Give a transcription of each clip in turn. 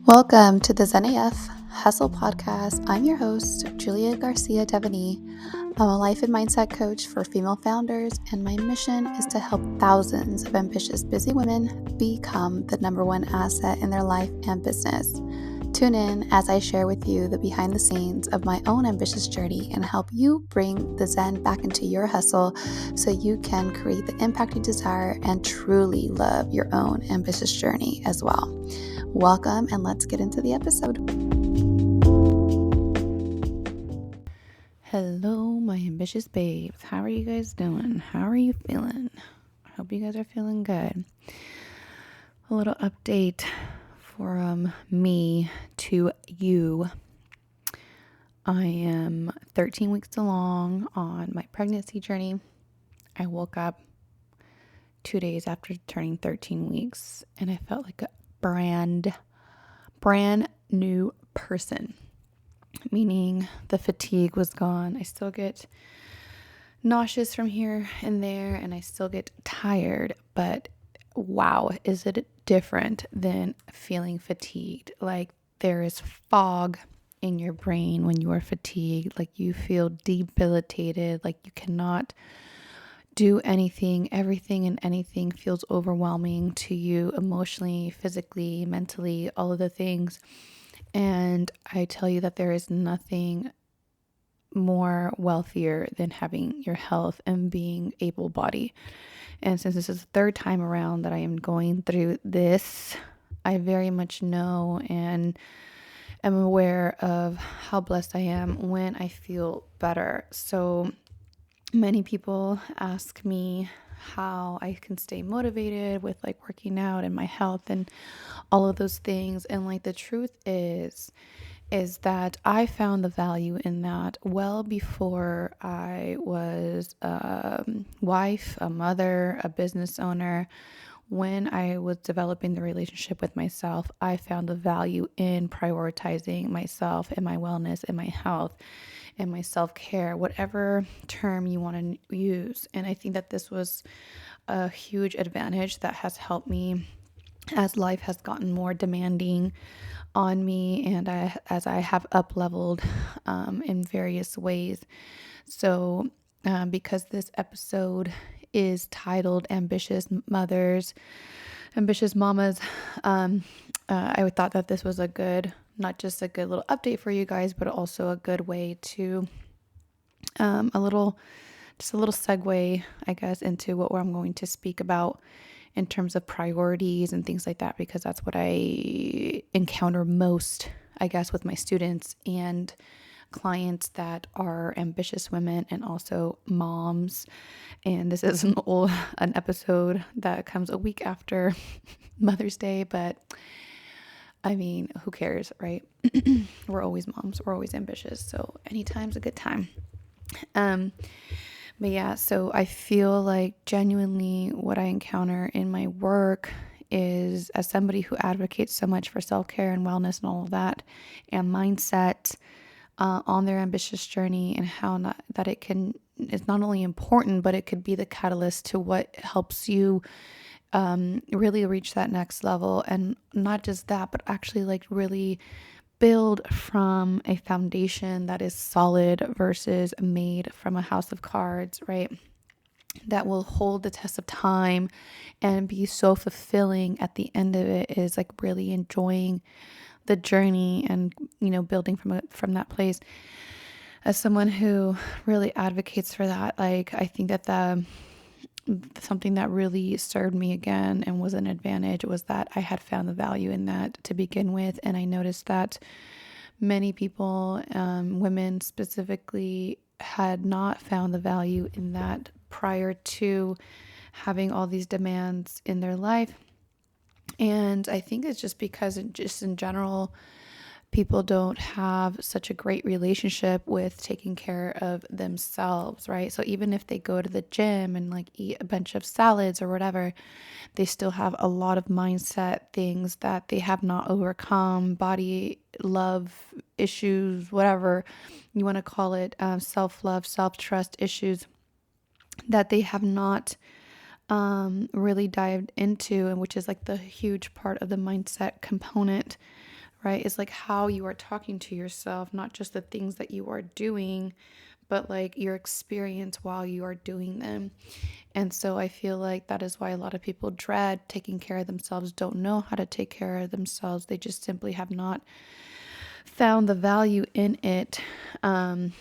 Welcome to the Zen AF Hustle Podcast. I'm your host, Julia Garcia Devaney. I'm a life and mindset coach for female founders, and my mission is to help thousands of ambitious, busy women become the number one asset in their life and business. Tune in as I share with you the behind the scenes of my own ambitious journey and help you bring the Zen back into your hustle so you can create the impact you desire and truly love your own ambitious journey as well. Welcome, and let's get into the episode. Hello, my ambitious babes. How are you guys doing? How are you feeling? I hope you guys are feeling good. A little update from me to you. I am 13 weeks along on my pregnancy journey. I woke up 2 days after turning 13 weeks, and I felt like a brand new person, meaning the fatigue was gone. I still get nauseous from here and there, and I still get tired, but wow, is it different than feeling fatigued? Like there is fog in your brain when you are fatigued, like you feel debilitated, like you cannot do anything. Everything and anything feels overwhelming to you emotionally, physically, mentally, all of the things. And I tell you that there is nothing more wealthier than having your health and being able-bodied. And since this is the third time around that I am going through this, I very much know and am aware of how blessed I am when I feel better. So many people ask me how I can stay motivated with like working out and my health and all of those things. And like the truth is that I found the value in that well before I was a wife, a mother, a business owner. When I was developing the relationship with myself, I found the value in prioritizing myself and my wellness and my health and my self-care, whatever term you want to use. And I think that this was a huge advantage that has helped me as life has gotten more demanding on me and as I have up-leveled in various ways. So because this episode is titled Ambitious Mothers, Ambitious Mamas, I thought that this was not just a good little update for you guys, but also a good way to a little segue, I guess, into what I'm going to speak about in terms of priorities and things like that, because that's what I encounter most, I guess, with my students and clients that are ambitious women and also moms. And this is an episode that comes a week after Mother's Day, but I mean, who cares, right? We're always moms. We're always ambitious. So anytime's a good time. But yeah, so I feel like genuinely what I encounter in my work is, as somebody who advocates so much for self-care and wellness and all of that and mindset on their ambitious journey, and how it's not only important, but it could be the catalyst to what helps you really reach that next level. And not just that, but actually like really build from a foundation that is solid versus made from a house of cards, right? That will hold the test of time and be so fulfilling at the end of it, is like really enjoying the journey and, building from that place. As someone who really advocates for that, like I think that something that really served me again and was an advantage was that I had found the value in that to begin with. And I noticed that many people, women specifically, had not found the value in that prior to having all these demands in their life. And I think it's just because just in general, people don't have such a great relationship with taking care of themselves, right? So even if they go to the gym and like eat a bunch of salads or whatever, they still have a lot of mindset things that they have not overcome, body love issues, whatever you want to call it, self-love, self-trust issues that they have not really dived into, and which is like the huge part of the mindset component, right? It's like how you are talking to yourself, not just the things that you are doing, but like your experience while you are doing them. And so I feel like that is why a lot of people dread taking care of themselves, don't know how to take care of themselves. They just simply have not found the value in it. And,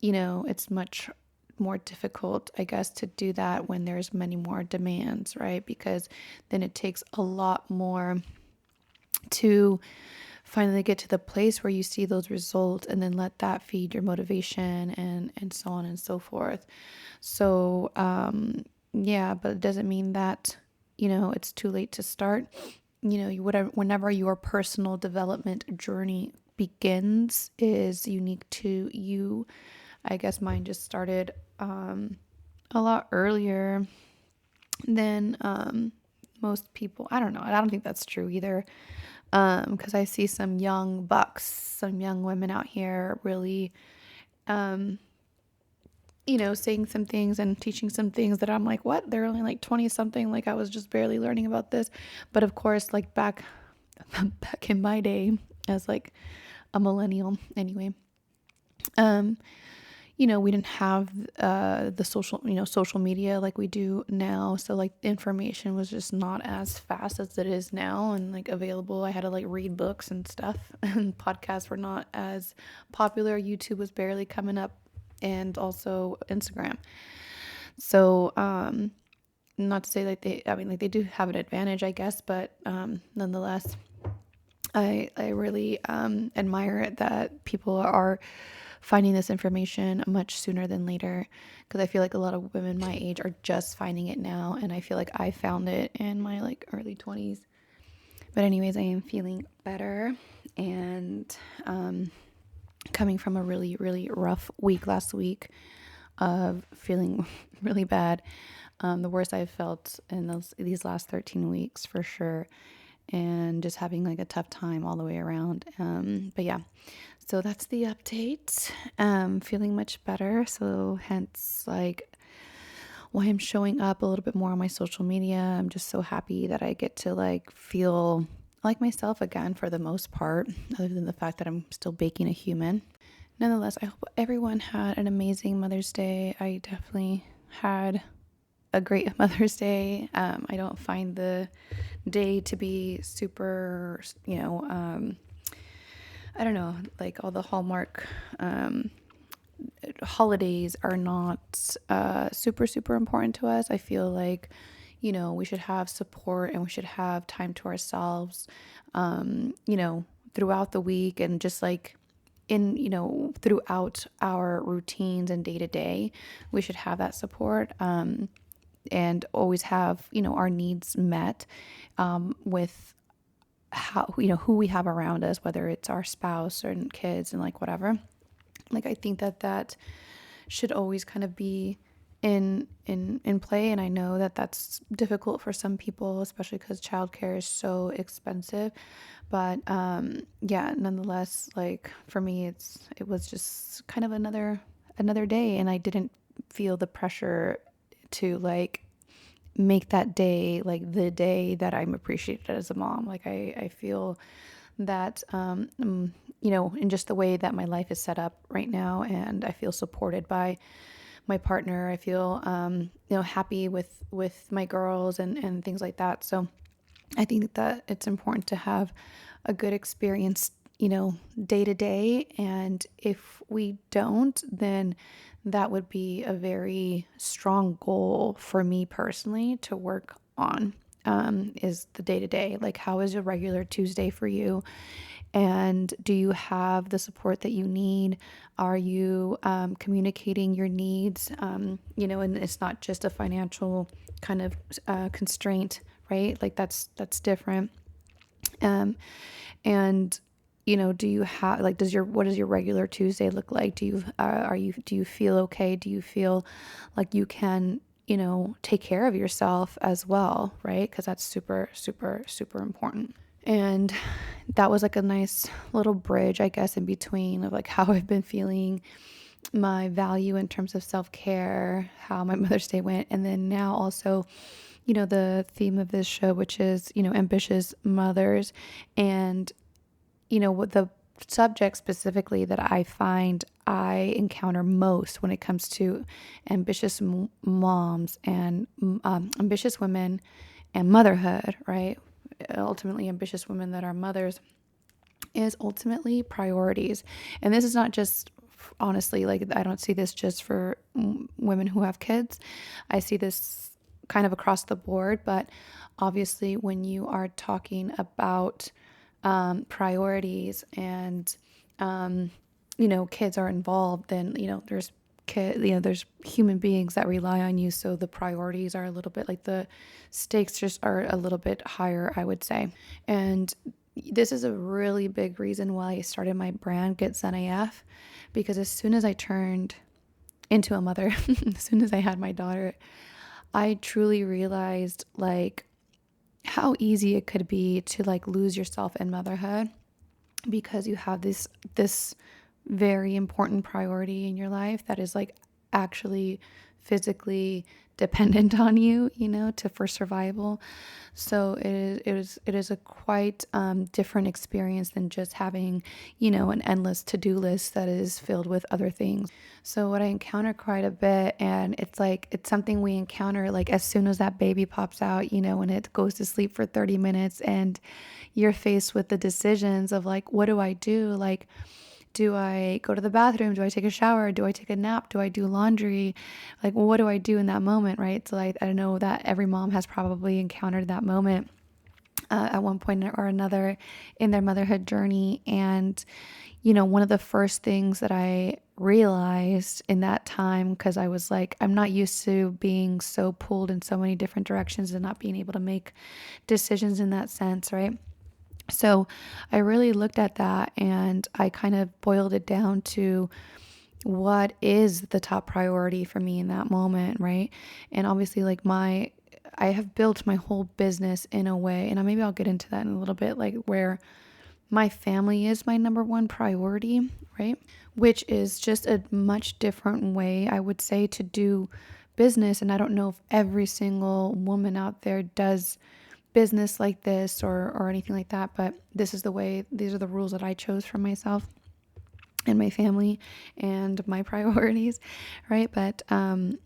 it's much more difficult, I guess, to do that when there's many more demands, right? Because then it takes a lot more to finally get to the place where you see those results and then let that feed your motivation and so on and so forth. So, yeah, but it doesn't mean that, it's too late to start. Whenever your personal development journey begins is unique to you. I guess mine just started a lot earlier than most people. I don't know. I don't think that's true either. Because I see some young bucks, some young women out here really, saying some things and teaching some things that I'm like, what? They're only like 20 something. Like I was just barely learning about this. But of course, like back in my day as like a millennial anyway, we didn't have the social media like we do now. So like information was just not as fast as it is now and like available. I had to like read books and stuff, and podcasts were not as popular. YouTube was barely coming up, and also Instagram. So not to say like they do have an advantage, I guess, but nonetheless, I really admire it that people are finding this information much sooner than later, because I feel like a lot of women my age are just finding it now, and I feel like I found it in my like early 20s. But anyways, I am feeling better, and coming from a really, really rough week last week of feeling really bad. The worst I've felt in these last 13 weeks for sure, and just having like a tough time all the way around. But yeah, so that's the update. Feeling much better. So hence like why I'm showing up a little bit more on my social media. I'm just so happy that I get to like feel like myself again for the most part, other than the fact that I'm still baking a human. Nonetheless, I hope everyone had an amazing Mother's Day. I definitely had a great Mother's Day. I don't find the day to be super, I don't know, like all the Hallmark holidays are not super, super important to us. I feel like, we should have support and we should have time to ourselves, throughout the week, and just like throughout our routines and day to day, we should have that support. And always have, our needs met with how, who we have around us, whether it's our spouse or kids and like whatever. Like I think that should always kind of be in play. And I know that that's difficult for some people, especially because childcare is so expensive. But yeah, nonetheless, like for me, it was just kind of another day, and I didn't feel the pressure to like make that day like the day that I'm appreciated as a mom. Like I feel that in just the way that my life is set up right now, and I feel supported by my partner. I feel happy with my girls and things like that. So I think that it's important to have a good experience, day to day. And if we don't, then that would be a very strong goal for me personally to work on, is the day to day. Like, how is a regular Tuesday for you? And do you have the support that you need? Are you communicating your needs? And it's not just a financial kind of constraint, right? Like that's different. And do you have like what does your regular Tuesday look like? Do you feel okay? Do you feel like you can take care of yourself as well, right? Because that's super, super, super important. And that was like a nice little bridge, I guess, in between of like how I've been feeling my value in terms of self-care, how my Mother's Day went, and then now also, the theme of this show, which is, ambitious mothers, and, what the subject specifically that I find I encounter most when it comes to ambitious moms and ambitious women and motherhood, right? Ultimately, ambitious women that are mothers is ultimately priorities. And this is not just, honestly, like, I don't see this just for women who have kids. I see this kind of across the board, but obviously when you are talking about priorities and kids are involved, then there's human beings that rely on you, so the priorities are a little bit, like, the stakes just are a little bit higher, I would say. And this is a really big reason why I started my brand, Get Zen AF, because as soon as I turned into a mother, as soon as I had my daughter, I truly realized, like, how easy it could be to, like, lose yourself in motherhood, because you have this very important priority in your life that is, like, actually physically dependent on you, for survival. So it is a quite different experience than just having, an endless to-do list that is filled with other things. So what I encounter quite a bit, and it's something we encounter, like, as soon as that baby pops out, when it goes to sleep for 30 minutes and you're faced with the decisions of, like, what do I do? Like, do I go to the bathroom? Do I take a shower? Do I take a nap? Do I do laundry? Like, what do I do in that moment, right? So I know that every mom has probably encountered that moment at one point or another in their motherhood journey. And, one of the first things that I realized in that time, because I was like, I'm not used to being so pulled in so many different directions and not being able to make decisions in that sense, right? So I really looked at that and I kind of boiled it down to what is the top priority for me in that moment, right? And obviously, like, I have built my whole business in a way, and maybe I'll get into that in a little bit, like, where my family is my number one priority, right? Which is just a much different way, I would say, to do business. And I don't know if every single woman out there does business like this or anything like that, but these are the rules that I chose for myself and my family and my priorities, right? But for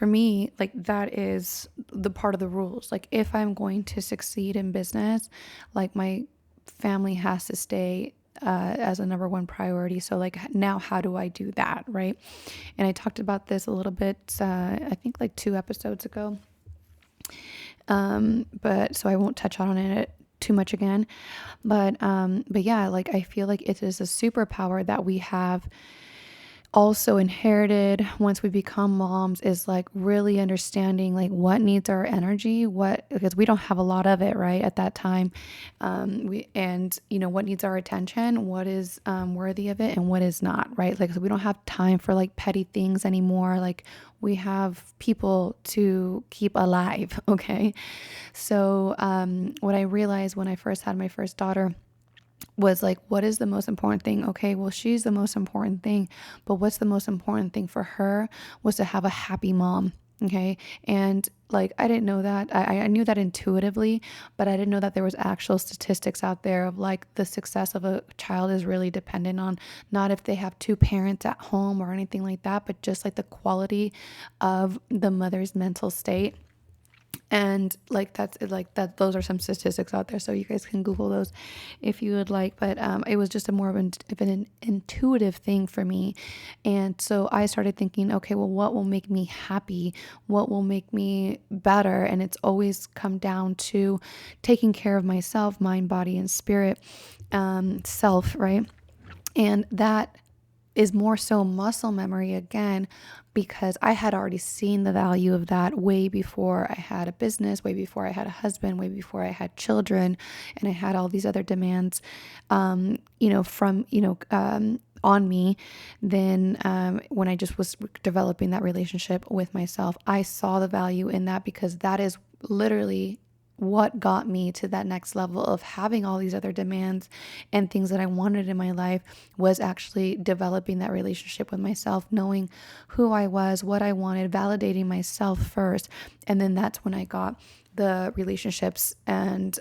me, like, that is the part of the rules. Like, if I'm going to succeed in business, like, my family has to stay as a number one priority. So, like, now how do I do that, right? And I talked about this a little bit, I think, like, 2 episodes ago. But so I won't touch on it too much again. But yeah, like, I feel like it is a superpower that we have also inherited once we become moms, is, like, really understanding, like, what needs our energy, because we don't have a lot of it, right, at that time. What needs our attention, what is worthy of it, and what is not, right? Like, so we don't have time for, like, petty things anymore. Like, we have people to keep alive. Okay. So what I realized when I first had my first daughter was, like, what is the most important thing? Okay, well, she's the most important thing, but what's the most important thing for her was to have a happy mom. Okay. And, like, I didn't know that. I knew that intuitively, but I didn't know that there was actual statistics out there of, like, the success of a child is really dependent on not if they have two parents at home or anything like that, but just, like, the quality of the mother's mental state. And, like, that's like that those are some statistics out there, so you guys can Google those if you would like. But it was just a more of an intuitive thing for me. And so I started thinking, okay, well, what will make me happy, what will make me better? And it's always come down to taking care of myself, mind, body, and spirit, self, right? And that is more so muscle memory again, because I had already seen the value of that way before I had a business, way before I had a husband, way before I had children, and I had all these other demands, on me. Then when I just was developing that relationship with myself, I saw the value in that, because that is literally what got me to that next level of having all these other demands and things that I wanted in my life was actually developing that relationship with myself, knowing who I was, what I wanted, validating myself first. And then that's when I got the relationships and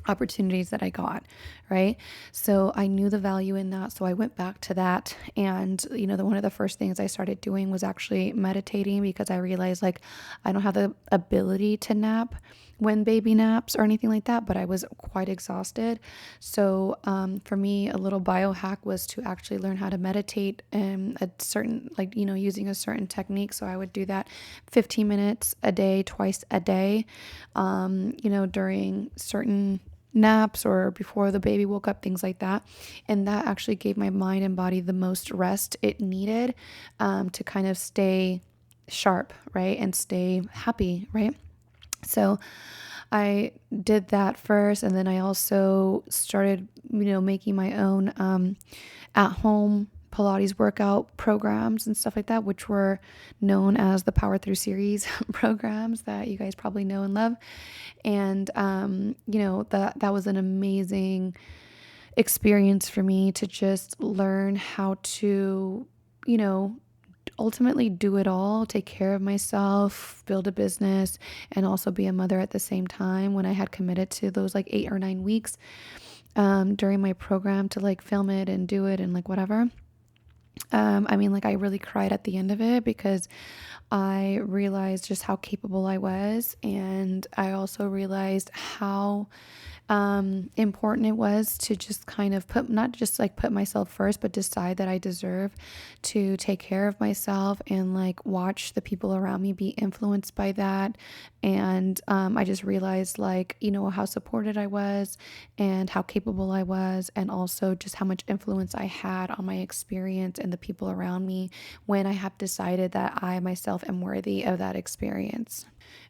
opportunities that I got, right? So I knew the value in that. So I went back to that. And, one of the first things I started doing was actually meditating, because I realized like I don't have the ability to nap when baby naps or anything like that, but I was quite exhausted. So for me, a little biohack was to actually learn how to meditate and a certain, like, using a certain technique. So I would do that 15 minutes a day, twice a day, during certain naps or before the baby woke up, things like that. And that actually gave my mind and body the most rest it needed to kind of stay sharp, right? And stay happy, right? So I did that first. And then I also started, making my own at home Pilates workout programs and stuff like that, which were known as the Power Through Series programs that you guys probably know and love. And, that was an amazing experience for me to just learn how to, you know, ultimately do it all, take care of myself, build a business, and also be a mother at the same time, when I had committed to those like 8 or 9 weeks during my program to like film it and do it and like whatever. I really cried at the end of it, because I realized just how capable I was. And I also realized how important it was to just kind of not just like put myself first, but decide that I deserve to take care of myself and like watch the people around me be influenced by that. And I just realized like, how supported I was and how capable I was, and also just how much influence I had on my experience and the people around me when I have decided that I myself am worthy of that experience.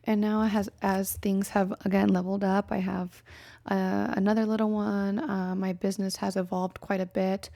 And now as things have again leveled up, I have another little one. My business has evolved quite a bit.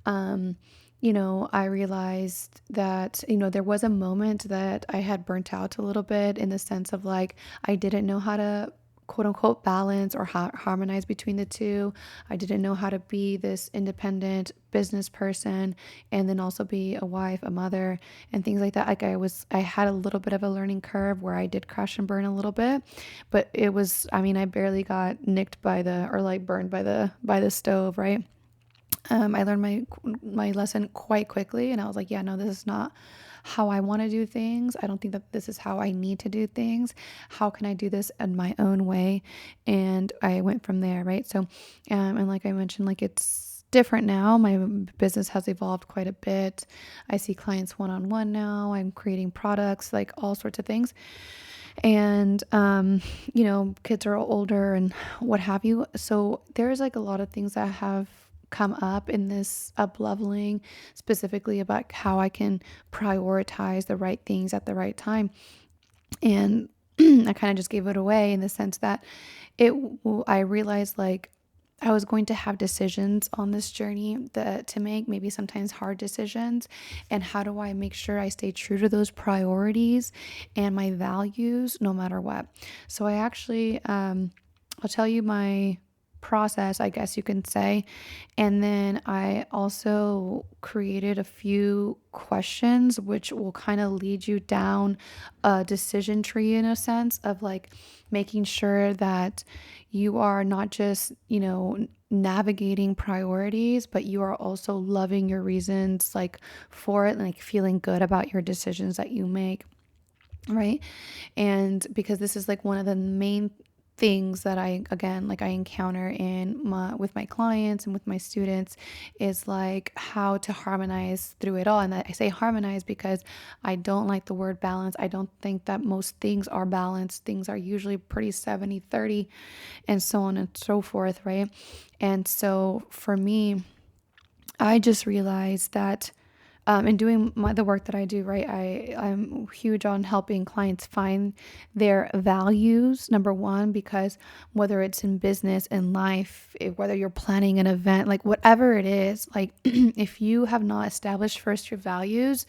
I realized that, there was a moment that I had burnt out a little bit, in the sense of like, I didn't know how to quote unquote balance or harmonize between the two. I didn't know how to be this independent business person and then also be a wife, a mother, and things like that. Like I had a little bit of a learning curve where I did crash and burn a little bit, but it was, I barely got nicked by or like burned by the stove, right? I learned my lesson quite quickly, and I was like, yeah, no, this is not how I want to do things. I don't think that this is how I need to do things. How can I do this in my own way? And I went from there, right? So, and like I mentioned, like it's different now. My business has evolved quite a bit. I see clients one-on-one now. I'm creating products, like all sorts of things. And, kids are older and what have you. So there's like a lot of things that have come up in this up leveling, specifically about how I can prioritize the right things at the right time. And I kind of just gave it away in the sense that I realized like I was going to have decisions on this journey to make, maybe sometimes hard decisions. And how do I make sure I stay true to those priorities and my values no matter what? So I actually, I'll tell you my process, I guess you can say. And then I also created a few questions which will kind of lead you down a decision tree, in a sense of like making sure that you are not just, navigating priorities, but you are also loving your reasons like for it, and like feeling good about your decisions that you make. Right. And because this is like one of the main things that I encounter with my clients and with my students, is like how to harmonize through it all. And I say harmonize because I don't like the word balance. I don't think that most things are balanced. Things are usually pretty 70-30 and so on and so forth. Right. And so for me, I just realized that and doing the work that I do, right? I'm huge on helping clients find their values, number one, because whether it's in business, in life, whether you're planning an event, like whatever it is, like if you have not established first your values,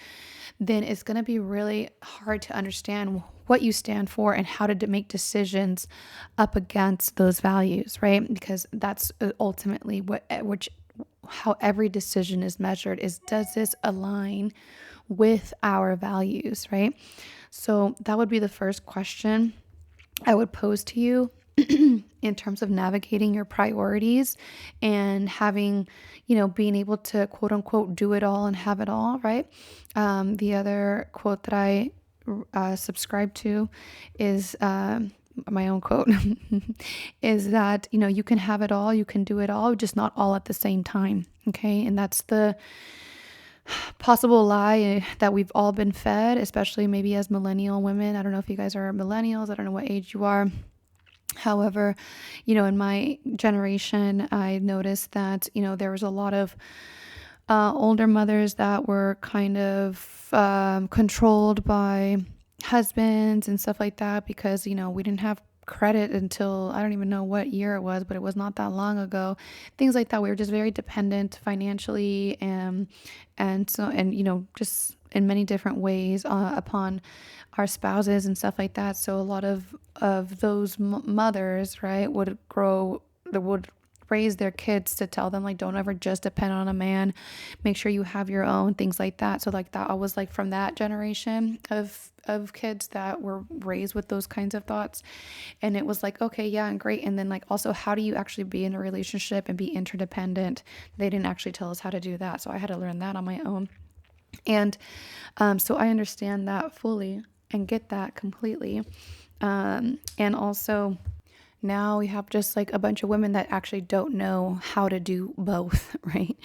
then it's going to be really hard to understand what you stand for and how to make decisions up against those values, right? Because that's ultimately how every decision is measured is, does this align with our values, right? So that would be the first question I would pose to you in terms of navigating your priorities and having, being able to quote unquote do it all and have it all, right? The other quote that I subscribe to is my own quote is that, you can have it all, you can do it all, just not all at the same time. Okay. And that's the possible lie that we've all been fed, especially maybe as millennial women. I don't know if you guys are millennials. I don't know what age you are. However, in my generation, I noticed that, there was a lot of older mothers that were kind of controlled by husbands and stuff like that because, we didn't have credit until I don't even know what year it was, but it was not that long ago. Things like that. We were just very dependent financially and just in many different ways upon our spouses and stuff like that. So a lot of those mothers, right, would raise their kids to tell them like, don't ever just depend on a man, make sure you have your own, things like that. So like that, I was like from that generation of kids that were raised with those kinds of thoughts. And it was like, okay, yeah, and great. And then like also, how do you actually be in a relationship and be interdependent? They didn't actually tell us how to do that, so I had to learn that on my own. And so I understand that fully and get that completely. And also, now we have just like a bunch of women that actually don't know how to do both, right?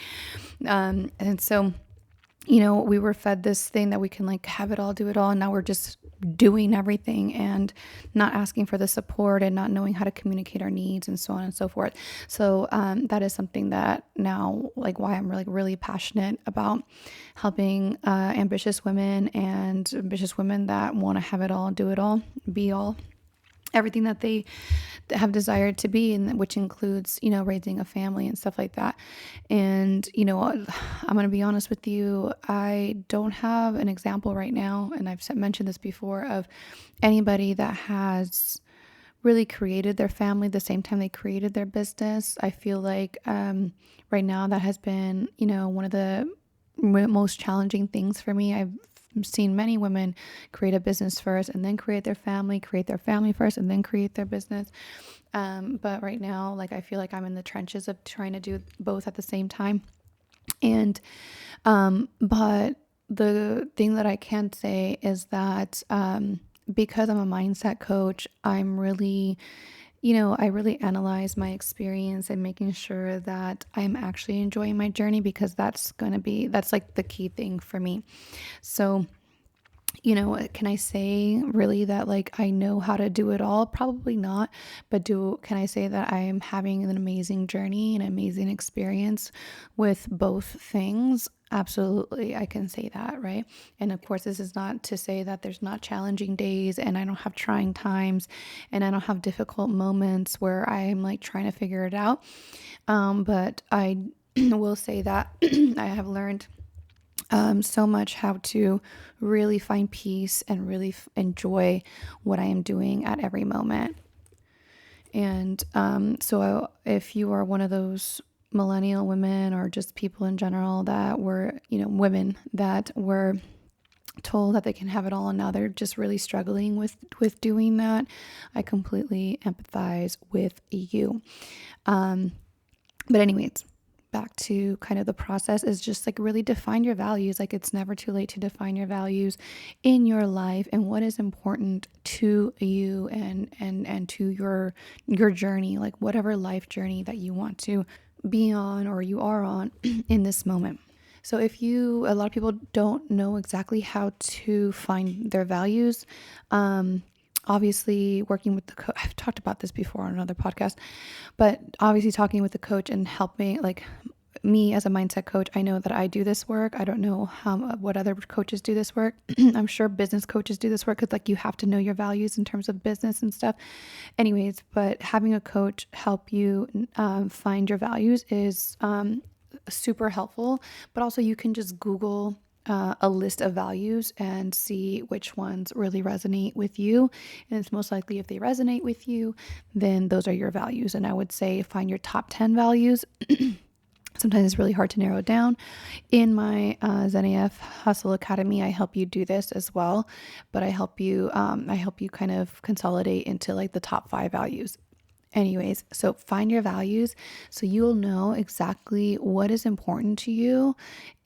And so, we were fed this thing that we can like have it all, do it all. And now we're just doing everything and not asking for the support and not knowing how to communicate our needs and so on and so forth. So that is something that now, like why I'm really, really passionate about helping ambitious women and ambitious women that want to have it all, do it all, be all, everything that they have desired to be, and which includes, raising a family and stuff like that. And, I'm going to be honest with you. I don't have an example right now. And I've mentioned this before of anybody that has really created their family the same time they created their business. I feel like, right now that has been, one of the most challenging things for me. I've seen many women create a business first and then create their family first and then create their business. But right now, like, I feel like I'm in the trenches of trying to do both at the same time. And, but the thing that I can say is that, because I'm a mindset coach, I'm really, I really analyze my experience and making sure that I'm actually enjoying my journey, because that's like the key thing for me. So, can I say really that like I know how to do it all? Probably not. But can I say that I am having an amazing journey, an amazing experience with both things? Absolutely, I can say that, right? And of course, this is not to say that there's not challenging days and I don't have trying times and I don't have difficult moments where I'm like trying to figure it out. But I will say that I have learned so much how to really find peace and really enjoy what I am doing at every moment. And so if you are one of those millennial women or just people in general that were, women that were told that they can have it all and now they're just really struggling with doing that, I completely empathize with you. But anyways, back to kind of the process is just like really define your values. Like, it's never too late to define your values in your life and what is important to you and to your journey, like whatever life journey that you want to be on or you are on in this moment. So a lot of people don't know exactly how to find their values. Obviously working with the coach, I've talked about this before on another podcast, but obviously talking with the coach and helping, like me as a mindset coach, I know that I do this work. I don't know what other coaches do this work. I'm sure business coaches do this work because like you have to know your values in terms of business and stuff. Anyways, but having a coach help you find your values is super helpful. But also you can just Google a list of values and see which ones really resonate with you. And it's most likely if they resonate with you, then those are your values. And I would say find your top 10 values. Sometimes it's really hard to narrow it down. In my ZenAF Hustle Academy, I help you do this as well, but I help you kind of consolidate into like the top 5 values. Anyways, so find your values so you'll know exactly what is important to you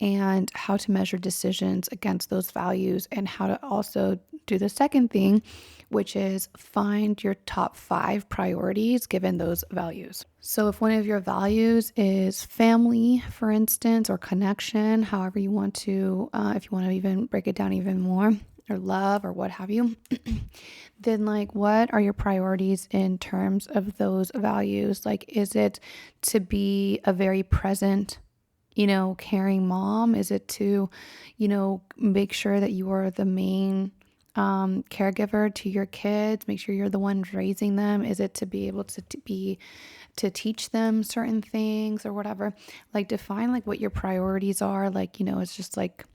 and how to measure decisions against those values, and how to also do the second thing, which is find your top 5 priorities given those values. So if one of your values is family, for instance, or connection, however you want to, if you want to even break it down even more, or love or what have you, then like what are your priorities in terms of those values? Like, is it to be a very present, caring mom? Is it to, make sure that you are the main caregiver to your kids, make sure you're the one raising them? Is it to be able to teach them certain things or whatever? Like define like what your priorities are. Like, it's just like,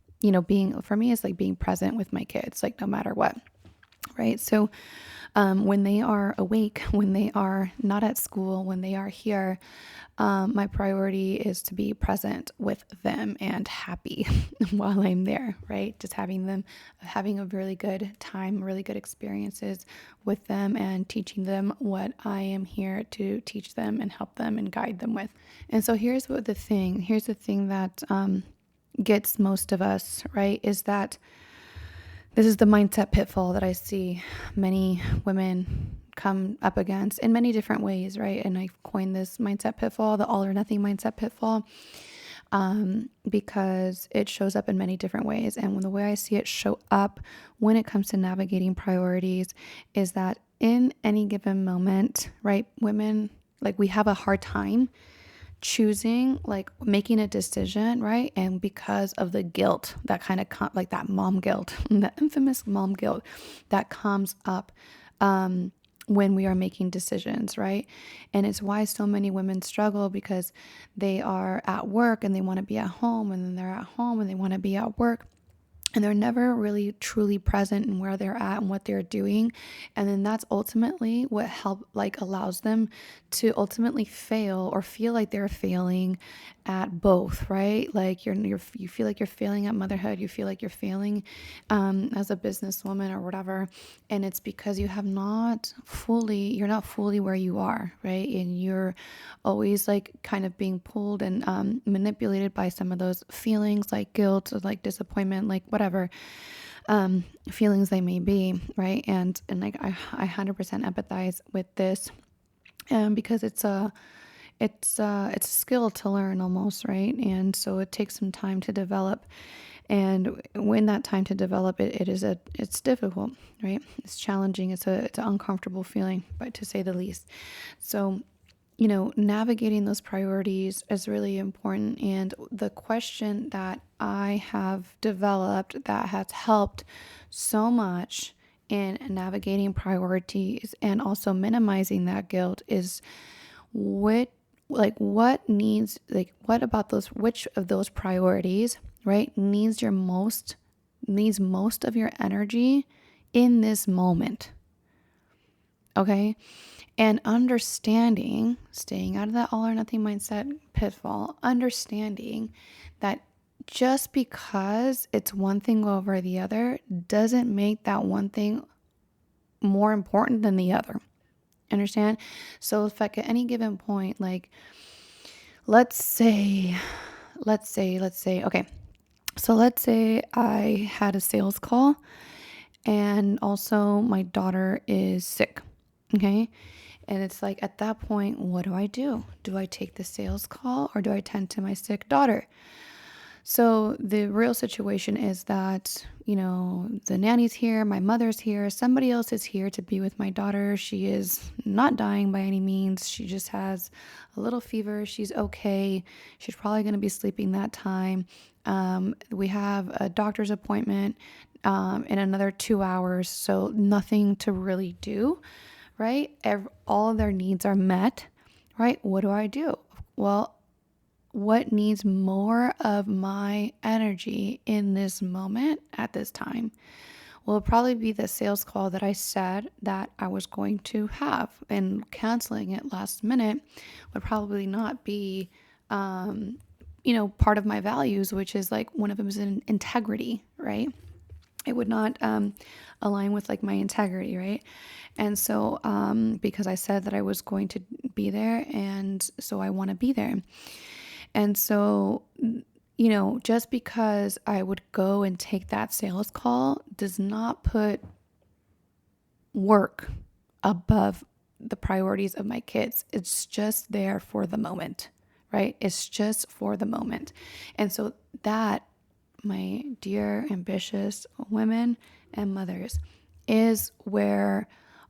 being, for me, it's like being present with my kids, like no matter what. Right. So when they are awake, when they are not at school, when they are here, my priority is to be present with them and happy while I'm there, right? Just having a really good time, really good experiences with them, and teaching them what I am here to teach them and help them and guide them with. And so here's the thing that gets most of us, right, is that this is the mindset pitfall that I see many women come up against in many different ways, right? And I coined this mindset pitfall, the all or nothing mindset pitfall, because it shows up in many different ways. And the way I see it show up when it comes to navigating priorities is that in any given moment, right, women, like we have a hard time choosing, like making a decision, right? And because of the guilt that kind of like that mom guilt, the infamous mom guilt that comes up when we are making decisions, right? And it's why so many women struggle, because they are at work and they want to be at home, and then they're at home and they want to be at work. And they're never really truly present in where they're at and what they're doing. And then that's ultimately what allows them to ultimately fail or feel like they're failing at both, right? Like you feel like you're failing at motherhood, you feel like you're failing as a businesswoman or whatever. And it's because you're not fully where you are, right? And you're always like kind of being pulled and manipulated by some of those feelings, like guilt or like disappointment, like whatever feelings they may be, right? And like I 100% empathize with this, because it's a skill to learn almost, right? And so it takes some time to develop. And when that time to develop it's difficult, right? It's challenging. It's an uncomfortable feeling, but to say the least. So, navigating those priorities is really important. And the question that I have developed that has helped so much in navigating priorities and also minimizing that guilt is which of those priorities, right, needs most of your energy in this moment. Okay. And understanding, staying out of that all or nothing mindset pitfall, understanding that just because it's one thing over the other doesn't make that one thing more important than the other. Understand? So if at any given point, like, let's say, okay. So let's say I had a sales call and also my daughter is sick. Okay. And it's like, at that point, what do I do? Do I take the sales call or do I tend to my sick daughter? So the real situation is that, the nanny's here, my mother's here, somebody else is here to be with my daughter. She is not dying by any means. She just has a little fever. She's okay. She's probably going to be sleeping that time. We have a doctor's appointment in another 2 hours, so nothing to really do, right? All of their needs are met, right? What do I do? Well, what needs more of my energy in this moment at this time will probably be the sales call that I said that I was going to have, and canceling it last minute would probably not be part of my values, which is like one of them is in integrity, right? It would not align with like my integrity, right? And so because I said that I was going to be there, and so I want to be there. And so, just because I would go and take that sales call does not put work above the priorities of my kids. It's just there for the moment, right? It's just for the moment. And so that, my dear ambitious women and mothers, is where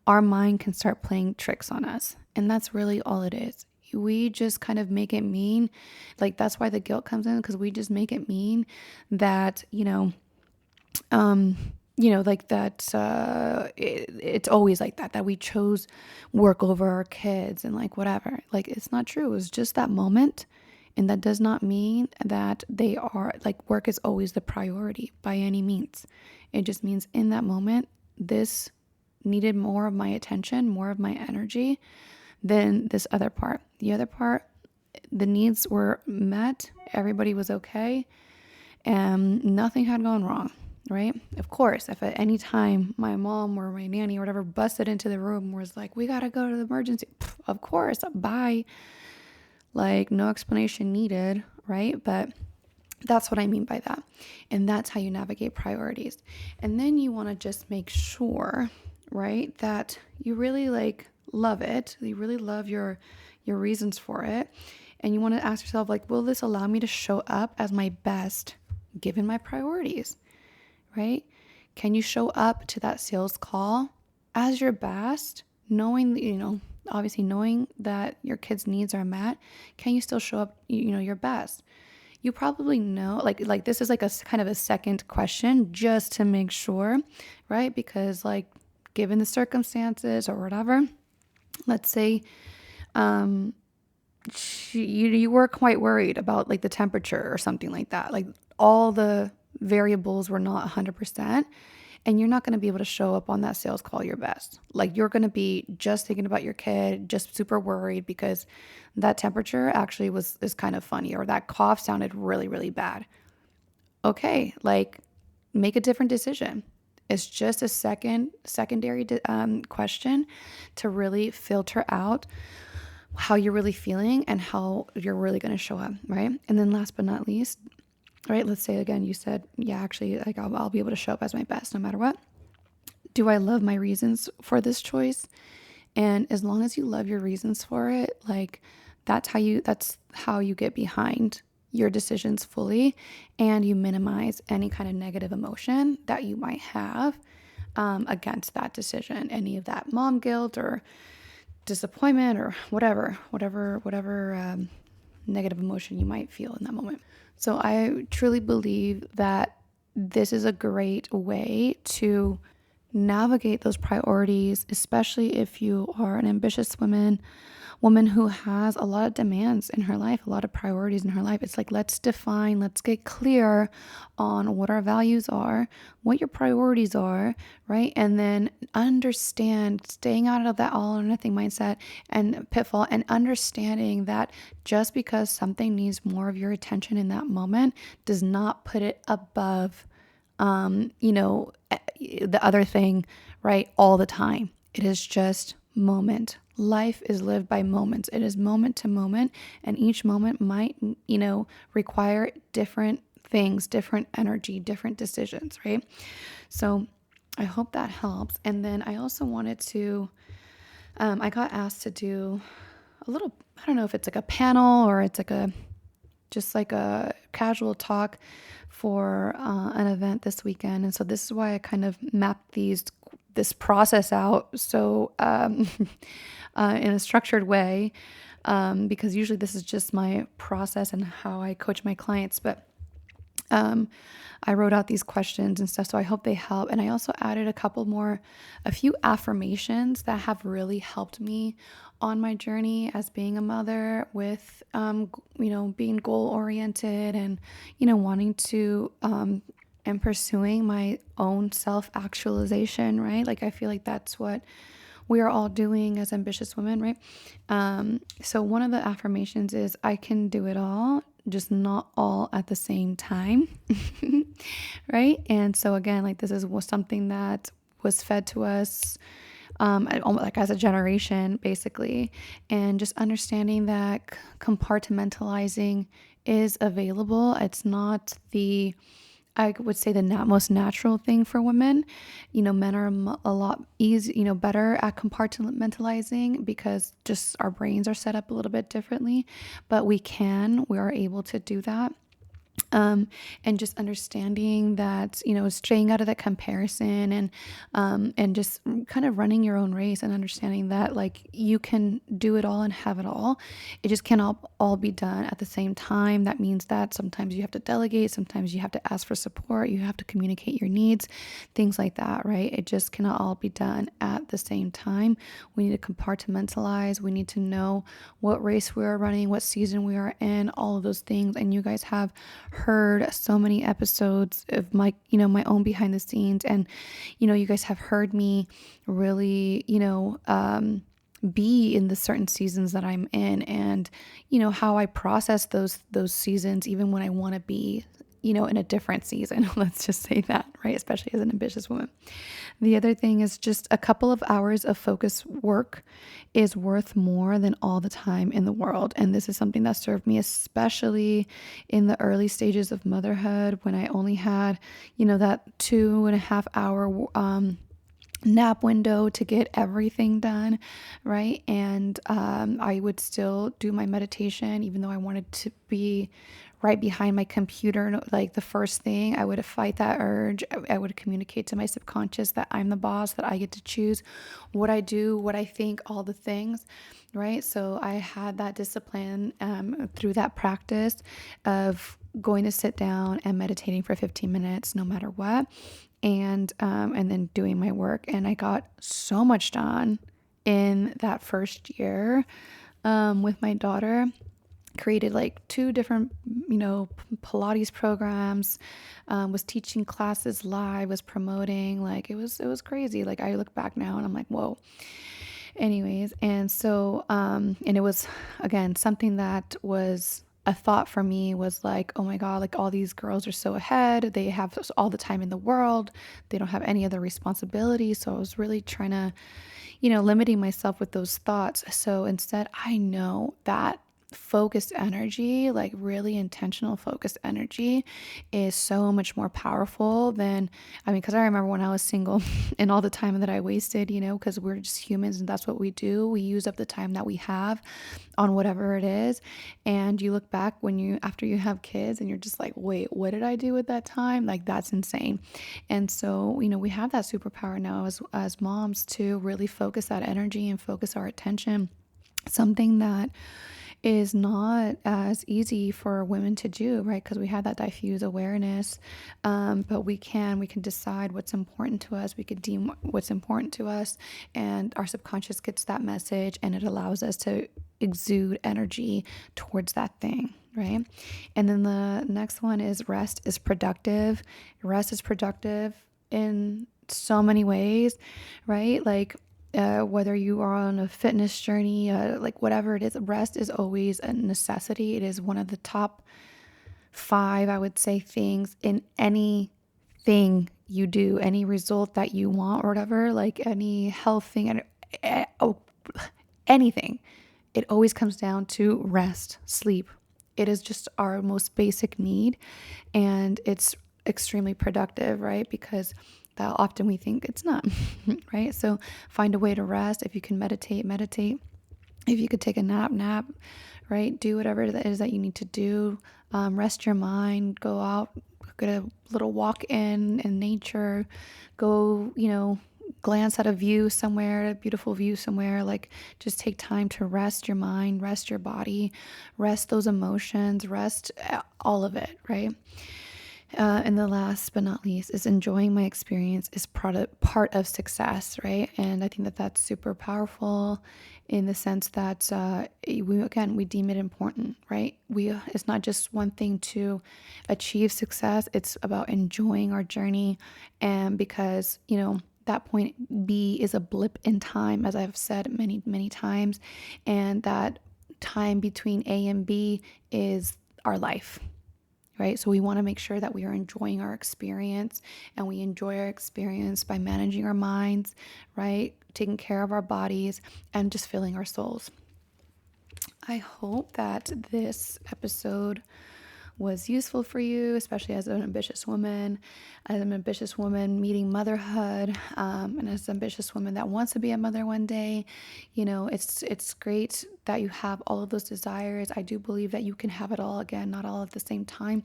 our mind can start playing tricks on us. And that's really all it is. We just kind of make it mean, like that's why the guilt comes in, because we just make it mean that, like that it's always like that we chose work over our kids and like whatever. Like it's not true. It's just that moment. And that does not mean that they are like work is always the priority by any means. It just means in that moment, this needed more of my attention, more of my energy than this other part. The other part, the needs were met. Everybody was okay. And nothing had gone wrong, right? Of course, if at any time my mom or my nanny or whatever busted into the room and was like, we got to go to the emergency, of course, bye. Like no explanation needed, right? But that's what I mean by that. And that's how you navigate priorities. And then you want to just make sure, right, that you really like love it. You really love your reasons for it. And you want to ask yourself, like, will this allow me to show up as my best given my priorities, right? Can you show up to that sales call as your best, knowing, obviously knowing that your kids' needs are met? Can you still show up, your best? You probably know, like this is like a kind of a second question just to make sure, right? Because like given the circumstances or whatever, let's say you were quite worried about like the temperature or something like that. Like all the variables were not 100%, and you're not going to be able to show up on that sales call your best. Like you're going to be just thinking about your kid, just super worried because that temperature actually is kind of funny, or that cough sounded really, really bad. Okay, like make a different decision. It's just a secondary question to really filter out how you're really feeling and how you're really going to show up, right? And then last but not least, right, let's say again, you said, yeah, actually, like I'll be able to show up as my best no matter what. Do I love my reasons for this choice? And as long as you love your reasons for it, like that's how you get behind your decisions fully, and you minimize any kind of negative emotion that you might have against that decision, any of that mom guilt or disappointment or whatever negative emotion you might feel in that moment. So I truly believe that this is a great way to navigate those priorities, especially if you are an ambitious woman who has a lot of demands in her life, a lot of priorities in her life. It's like, let's get clear on what our values are, what your priorities are, right? And then understand, staying out of that all or nothing mindset and pitfall, and understanding that just because something needs more of your attention in that moment does not put it above the other thing, right? All the time. It is just moment. Life is lived by moments. It is moment to moment, and each moment might, require different things, different energy, different decisions, right? So I hope that helps. And then I also wanted to, I got asked to do a little, I don't know if it's like a panel or it's like a just like a casual talk for an event this weekend. And so this is why I kind of mapped this process out so in a structured way, because usually this is just my process and how I coach my clients. But um, I wrote out these questions and stuff, so I hope they help. And I also added a few affirmations that have really helped me on my journey as being a mother with, being goal oriented and, wanting to, and pursuing my own self actualization, right? Like, I feel like that's what we are all doing as ambitious women, right? So one of the affirmations is, I can do it all, just not all at the same time. Right? And so again, like was something that was fed to us like as a generation, basically. And just understanding that compartmentalizing is available. It's not I would say the most natural thing for women. Men are a lot better at compartmentalizing because just our brains are set up a little bit differently. But we are able to do that. And just understanding that, staying out of that comparison and just kind of running your own race and understanding that like you can do it all and have it all. It just cannot all be done at the same time. That means that sometimes you have to delegate, sometimes you have to ask for support, you have to communicate your needs, things like that, right? It just cannot all be done at the same time. We need to compartmentalize. We need to know what race we are running, what season we are in, all of those things. And you guys have heard so many episodes of my own behind the scenes, and you guys have heard me really be in the certain seasons that I'm in, and how I process those seasons even when I want to be in a different season. Let's just say that, right? Especially as an ambitious woman. The other thing is just a couple of hours of focus work is worth more than all the time in the world. And this is something that served me, especially in the early stages of motherhood when I only had, that 2.5 hour nap window to get everything done, right? And I would still do my meditation even though I wanted to be right behind my computer. Like the first thing, I would fight that urge. I would communicate to my subconscious that I'm the boss, that I get to choose what I do, what I think, all the things, right? So I had that discipline through that practice of going to sit down and meditating for 15 minutes no matter what, and then doing my work. And I got so much done in that first year with my daughter. Created like 2 different, Pilates programs, was teaching classes live, was promoting, like it was crazy. Like I look back now and I'm like, whoa. Anyways, and so, and it was, again, something that was a thought for me was like, oh my God, like all these girls are so ahead. They have all the time in the world. They don't have any other responsibilities. So I was really trying to, limiting myself with those thoughts. So instead, I know that focused energy, like really intentional focused energy, is so much more powerful than, because I remember when I was single and all the time that I wasted, because we're just humans and that's what we do. We use up the time that we have on whatever it is. And you look back after you have kids and you're just like, wait, what did I do with that time? Like that's insane. And so, we have that superpower now as moms to really focus that energy and focus our attention. Something that is not as easy for women to do, right? Because we have that diffuse awareness, but we can decide what's important to us. We could deem what's important to us, and our subconscious gets that message, and it allows us to exude energy towards that thing, right? And then the next one is rest is productive. Rest is productive in so many ways, right? Like whether you are on a fitness journey, like whatever it is, rest is always a necessity. It is one of the top 5, I would say, things in anything you do, any result that you want or whatever, like any health thing, anything. It always comes down to rest, sleep. It is just our most basic need, and it's extremely productive, right? Because that often we think it's not, right? So find a way to rest. If you can meditate, If you could take a nap, right? Do whatever it is that you need to do. Rest your mind, go out, get a little walk in nature, go, glance at a view somewhere, a beautiful view somewhere. Like, just take time to rest your mind, rest your body, rest those emotions, rest all of it, right? And the last but not least is enjoying my experience is part of success, right? And I think that that's super powerful in the sense that we deem it important, right? It's not just one thing to achieve success; it's about enjoying our journey, and because that point B is a blip in time, as I've said many times, and that time between A and B is our life, right? So we want to make sure that we are enjoying our experience, and we enjoy our experience by managing our minds, right? Taking care of our bodies and just filling our souls. I hope that this episode was useful for you, especially as an ambitious woman, meeting motherhood, and as an ambitious woman that wants to be a mother one day. It's great that you have all of those desires. I do believe that you can have it all. Again, not all at the same time,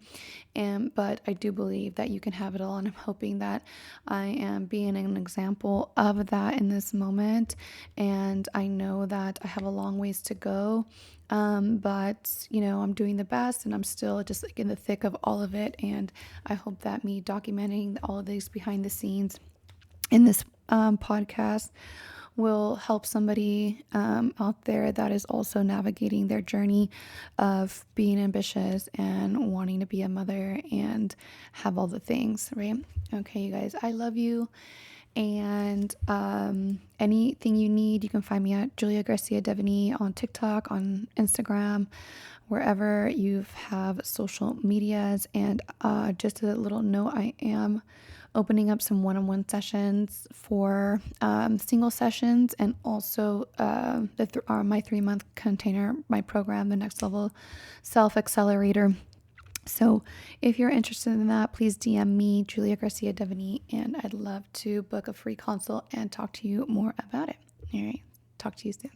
but I do believe that you can have it all, and I'm hoping that I am being an example of that in this moment. And I know that I have a long ways to go. But I'm doing the best, and I'm still just like in the thick of all of it. And I hope that me documenting all of these behind the scenes in this podcast will help somebody out there that is also navigating their journey of being ambitious and wanting to be a mother and have all the things, right? Okay, you guys, I love you. And anything you need, you can find me at Julia Garcia Devaney on TikTok, on Instagram, wherever you have social medias. And just a little note, I am opening up some one-on-one sessions for single sessions, and also my 3-month container, my program, the Next Level Self Accelerator. So if you're interested in that, please DM me, Julia Garcia Devaney, and I'd love to book a free consult and talk to you more about it. All right. Talk to you soon.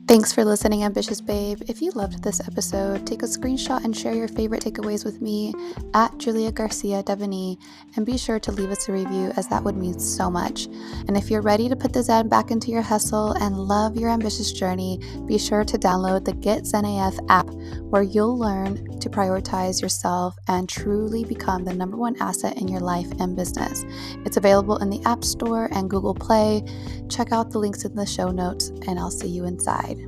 Thanks for listening, Ambitious Babe. If you loved this episode, take a screenshot and share your favorite takeaways with me at Julia Garcia Devaney, and be sure to leave us a review, as that would mean so much. And if you're ready to put the Zen back into your hustle and love your ambitious journey, be sure to download the Get Zen AF app, where you'll learn to prioritize yourself and truly become the #1 asset in your life and business. It's available in the App Store and Google Play. Check out the links in the show notes, and I'll see you inside.